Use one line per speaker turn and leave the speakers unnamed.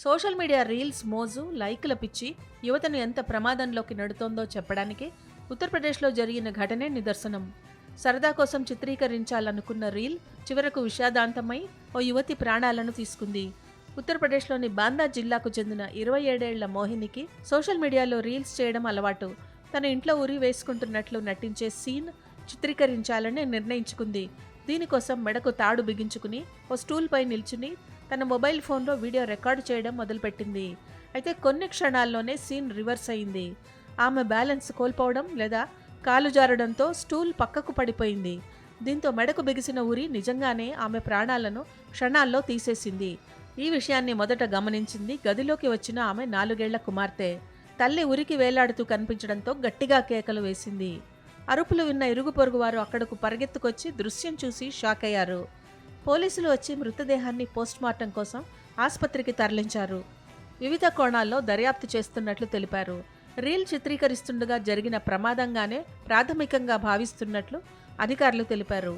Social media reels మోజు, లైకుల పిచ్చి యువతను ఎంత ప్రమాదంలోకి నెడుతోందో చెప్పడానికి ఉత్తరప్రదేశ్లో జరిగిన ఘటనే నిదర్శనం. సరదా కోసం చిత్రీకరించాలనుకున్న రీల్ చివరకు విషాదాంతమై ఓ యువతి ప్రాణాలను తీసుకుంది. ఉత్తరప్రదేశ్లోని బాందా జిల్లాకు చెందిన 27 ఏళ్ల మోహినికి సోషల్ మీడియాలో రీల్స్ చేయడం అలవాటు. తన ఇంట్లో ఉరి వేసుకుంటున్నట్లు నటించే సీన్ చిత్రీకరించాలని నిర్ణయించుకుంది. దీనికోసం మెడకు తాడు బిగించుకుని ఓ స్టూల్పై నిల్చుని తన మొబైల్ ఫోన్లో వీడియో రికార్డు చేయడం మొదలుపెట్టింది. అయితే కొన్ని క్షణాల్లోనే సీన్ రివర్స్ అయింది. ఆమె బ్యాలెన్స్ కోల్పోవడం లేదా కాలు జారడంతో స్టూల్ పక్కకు పడిపోయింది. దీంతో మెడకు బిగిసిన ఉరి నిజంగానే ఆమె ప్రాణాలను క్షణాల్లో తీసేసింది. ఈ విషయాన్ని మొదట గమనించింది గదిలోకి వచ్చిన ఆమె 4 ఏళ్ల కుమార్తె. తల్లి ఉరికి వేలాడుతూ కనిపించడంతో గట్టిగా కేకలు వేసింది. అరుపులు విన్న ఇరుగు పొరుగు వారు అక్కడకు పరిగెత్తుకొచ్చి దృశ్యం చూసి షాక్ అయ్యారు. పోలీసులు వచ్చి మృతదేహాన్ని పోస్ట్మార్టం కోసం ఆసుపత్రికి తరలించారు. వివిధ కోణాల్లో దర్యాప్తు చేస్తున్నట్లు తెలిపారు. రీల్ చిత్రీకరిస్తుండగా జరిగిన ప్రమాదంగానే ప్రాథమికంగా భావిస్తున్నట్లు అధికారులు తెలిపారు.